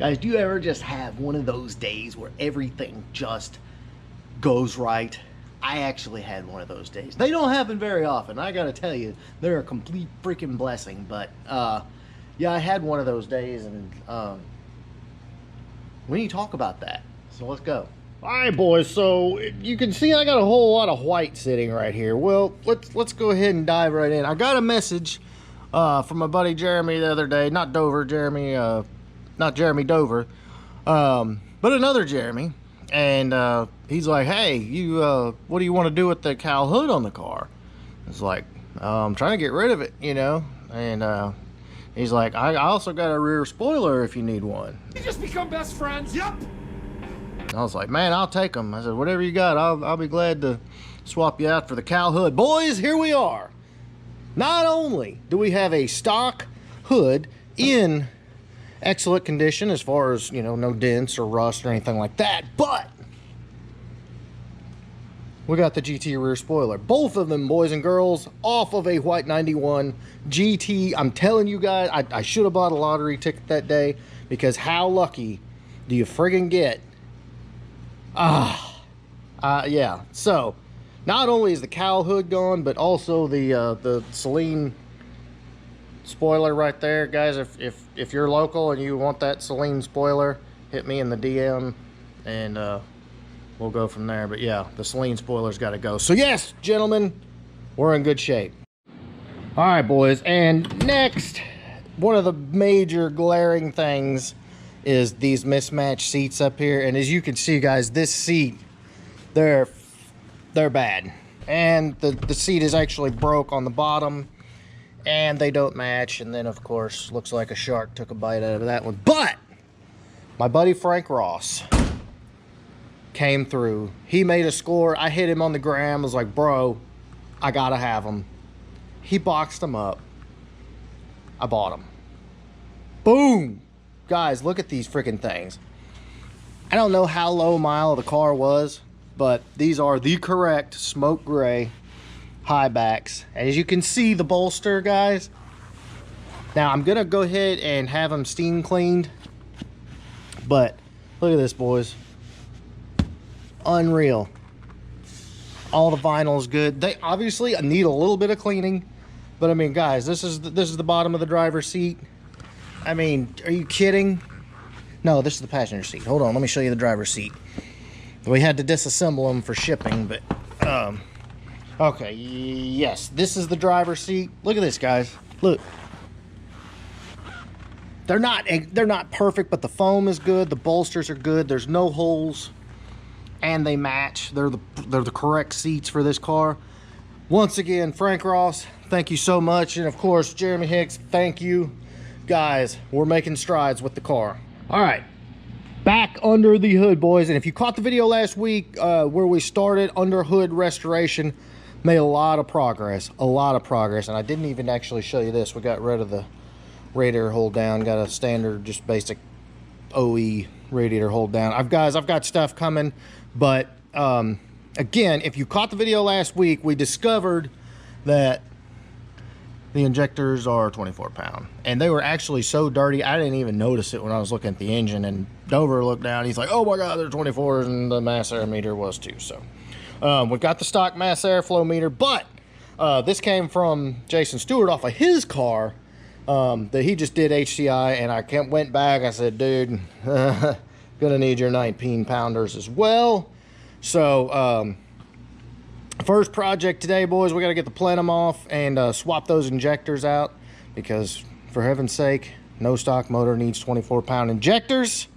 Guys, do you ever just have one of those days where everything just goes right? I actually had one of those days. They don't happen very often. I gotta tell you, they're a complete freaking blessing. But yeah, I had one of those days, and we need to talk about that. So let's go. All right, boys. So you can see I got a whole lot of white sitting right here. Well, let's go ahead and dive right in. I got a message from my buddy Jeremy the other day. Not Dover, Jeremy. Not Jeremy Dover, but another Jeremy. And he's like, hey, you, what do you want to do with the cowl hood on the car? It's like, I'm trying to get rid of it, you know? And he's like, I also got a rear spoiler if you need one. We just become best friends. Yep. And I was like, man, I'll take them. I said, whatever you got, I'll be glad to swap you out for the cowl hood. Boys, here we are. Not only do we have a stock hood in excellent condition as far as, you know, no dents or rust or anything like that, but we got the GT rear spoiler. Both of them, boys and girls, off of a white 91 GT. I'm telling you guys, I should have bought a lottery ticket that day, because how lucky do you friggin' get? Yeah. So not only is the cowl hood gone, but also the Celine spoiler right there. Guys, if you're local and you want that Celine spoiler, hit me in the DM and we'll go from there. But yeah, the Celine spoiler's got to go. So yes, gentlemen, we're in good shape. All right, boys, and next, one of the major glaring things is these mismatched seats up here. And as you can see, guys, this seat, they're bad, and the seat is actually broke on the bottom, and they don't match. And then, of course, looks like a shark took a bite out of that one. But my buddy Frank Ross came through. He made a score. I hit him on the gram. I was like, bro, I gotta have them. He boxed them up. I bought them. Boom. Guys, look at these freaking things. I don't know how low mile the car was, but these are the correct smoke gray high backs. As you can see, the bolster, guys. Now I'm gonna go ahead and have them steam cleaned, but look at this, boys. Unreal. All the vinyl is good. They obviously need a little bit of cleaning, but I mean, guys, this is the bottom of the driver's seat. I mean, are you kidding? No, this is the passenger seat. Hold on, let me show you the driver's seat. We had to disassemble them for shipping, but okay, yes, this is the driver's seat. Look at this, guys. Look. They're not perfect, but the foam is good. The bolsters are good. There's no holes, and they match. They're the correct seats for this car. Once again, Frank Ross, thank you so much, and of course, Jeremy Hicks, thank you. Guys, we're making strides with the car. All right, back under the hood, boys. And if you caught the video last week where we started under hood restoration, made a lot of progress. And I didn't even actually show you this. We got rid of the radiator hold down, got a standard, just basic OE radiator hold down. I've got stuff coming, but again, if you caught the video last week, we discovered that the injectors are 24-pound, and they were actually so dirty I didn't even notice it when I was looking at the engine. And Dover looked down, he's like, oh my god, they're 24s, and the mass air meter was too. So we got the stock mass airflow meter, but this came from Jason Stewart off of his car that he just did HCI, and I went back. I said, dude, gonna need your 19-pounders as well. So first project today, boys, we got to get the plenum off and swap those injectors out, because for heaven's sake, no stock motor needs 24-pound injectors.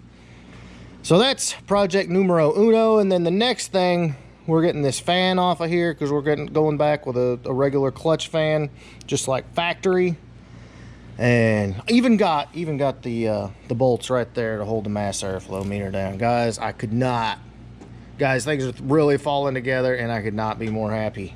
So that's project numero uno. And then the next thing, we're getting this fan off of here, because we're going back with a regular clutch fan, just like factory. And even got the bolts right there to hold the mass airflow meter down. Guys, I could not. Guys, things are really falling together, and I could not be more happy.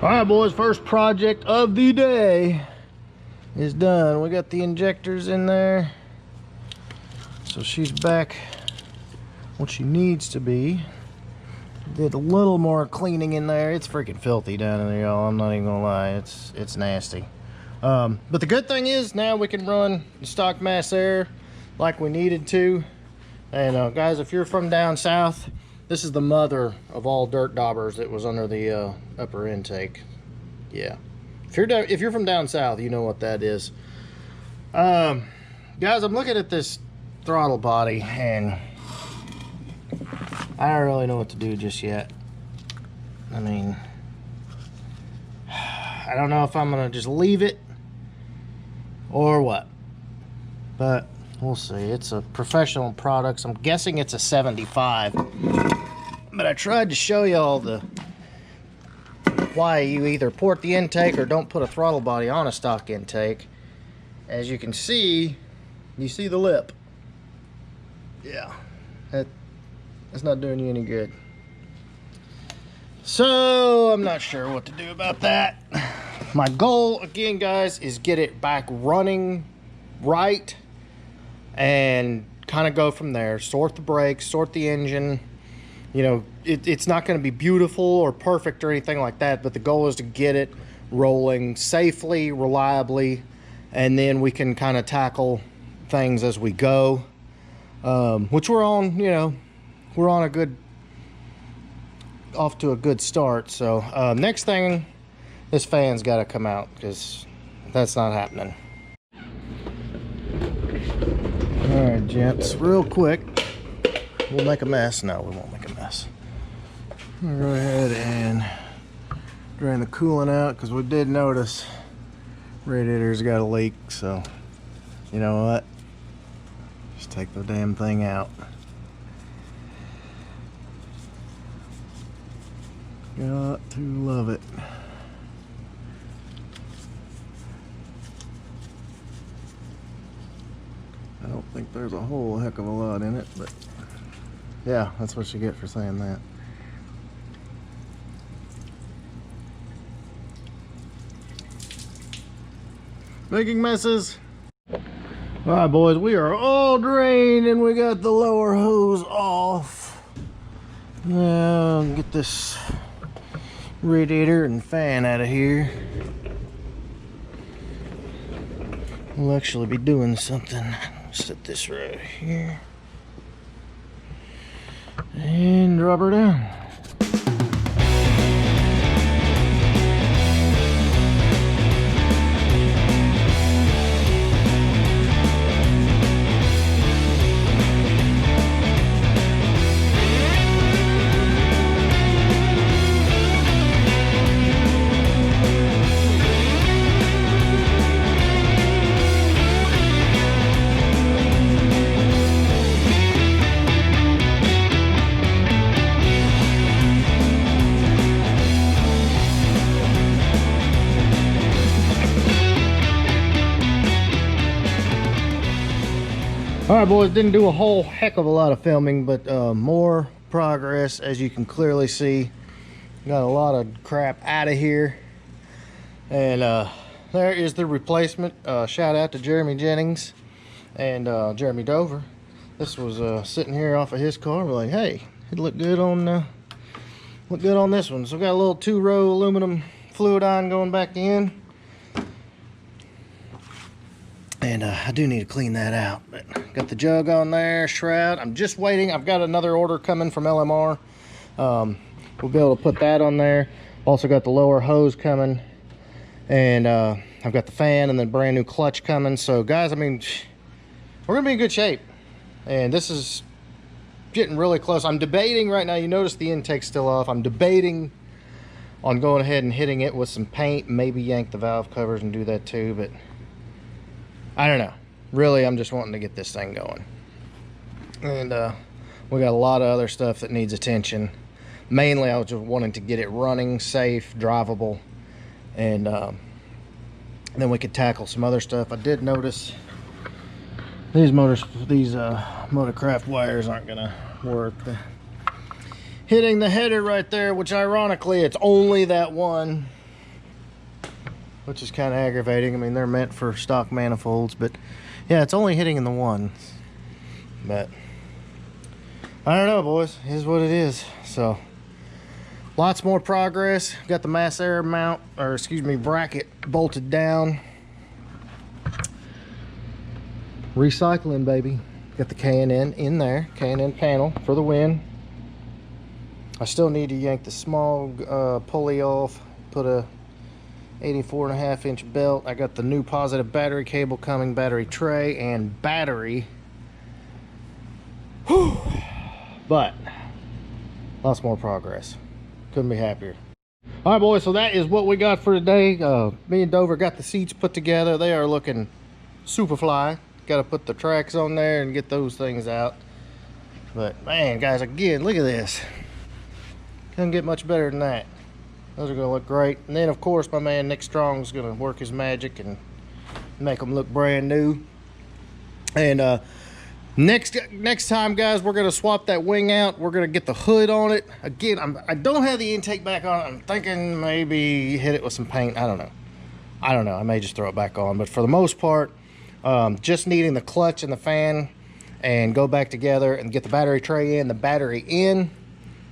All right, boys, first project of the day is done. We got the injectors in there, so she's back what she needs to be. Did a little more cleaning in there. It's freaking filthy down in there, y'all. I'm not even gonna lie, it's nasty. But the good thing is now we can run the stock mass air like we needed to. And guys, if you're from down south, this is the mother of all dirt daubers that was under the upper intake. Yeah, if you're from down south, you know what that is. Guys, I'm looking at this throttle body and I don't really know what to do just yet. I mean, I don't know if I'm gonna just leave it or what, but we'll see. It's a professional product, so I'm guessing it's a 75. But I tried to show y'all why you either port the intake or don't put a throttle body on a stock intake. As you can see, you see the lip. Yeah, that's not doing you any good. So I'm not sure what to do about that. My goal, again, guys, is get it back running right and kind of go from there. Sort the brakes, sort the engine. You know, it's not going to be beautiful or perfect or anything like that, but the goal is to get it rolling safely, reliably, and then we can kind of tackle things as we go, which we're on, you know, we're on off to a good start. So next thing, this fan's got to come out because that's not happening. All right, gents, real quick. We'll make a mess. No, we won't make a mess. We'll go ahead and drain the coolant out because we did notice radiator's got a leak. So, you know what? Just take the damn thing out. Got to love it. I don't think there's a whole heck of a lot in it, but yeah, that's what you get for saying that. Making messes. All right, boys, we are all drained and we got the lower hose off. Now get this radiator and fan out of here. We'll actually be doing something. Set this right here and drop her down. All right, boys, didn't do a whole heck of a lot of filming, but more progress, as you can clearly see. Got a lot of crap out of here. And there is the replacement. Shout out to Jeremy Jennings and Jeremy Dover. This was sitting here off of his car. We're like, hey, it looked good on this one. So got a little 2-row aluminum fluid ion going back in. And I do need to clean that out, but got the jug on there, shroud. I'm just waiting. I've got another order coming from LMR. We'll be able to put that on there. Also got the lower hose coming, and I've got the fan and the brand new clutch coming. So guys, I mean, we're gonna be in good shape, and this is getting really close. I'm debating right now. You notice the intake's still off. I'm debating on going ahead and hitting it with some paint, maybe yank the valve covers and do that too, but I don't know. Really, I'm just wanting to get this thing going. And we got a lot of other stuff that needs attention. Mainly, I was just wanting to get it running, safe, drivable, and then we could tackle some other stuff. I did notice these Motorcraft wires aren't gonna work. Hitting the header right there, which ironically, it's only that one. which is kind of aggravating. I mean, they're meant for stock manifolds, but yeah, it's only hitting in the ones. But I don't know, boys. It is what it is. So lots more progress. Got the mass air mount, or excuse me, bracket bolted down. Recycling, baby. Got the K&N in there, K&N panel for the win. I still need to yank the small pulley off, put a 84.5-inch belt. I got the new positive battery cable coming, battery tray and battery. Whew. But lots more progress. Couldn't be happier. All right, boys, so that is what we got for today. Me and Dover got the seats put together. They are looking super fly. Got to put the tracks on there and get those things out. But man, guys, again, look at this. Couldn't get much better than that. Those are gonna look great. And then of course my man Nick Strong's gonna work his magic and make them look brand new. And next time, guys, we're gonna swap that wing out. We're gonna get the hood on it. Again, I don't have the intake back on. I'm thinking maybe hit it with some paint. I don't know. I may just throw it back on, but for the most part, just needing the clutch and the fan and go back together and get the battery tray in, the battery in,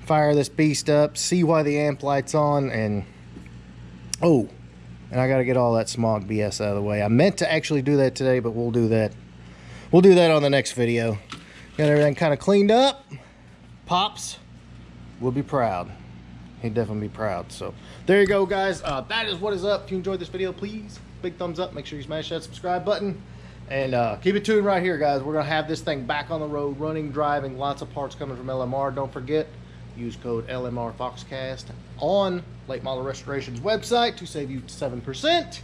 fire this beast up, see why the amp light's on, and oh, and I got to get all that smog BS out of the way. I meant to actually do that today, but we'll do that on the next video. Got everything kind of cleaned up. Pops will be proud. He'd definitely be proud. So there you go, guys. That is what is up. If you enjoyed this video, please big thumbs up. Make sure you smash that subscribe button. And keep it tuned right here, guys. We're going to have this thing back on the road, running, driving, lots of parts coming from LMR. Don't forget, use code LMR Foxcast on Late Model Restoration's website to save you 7%.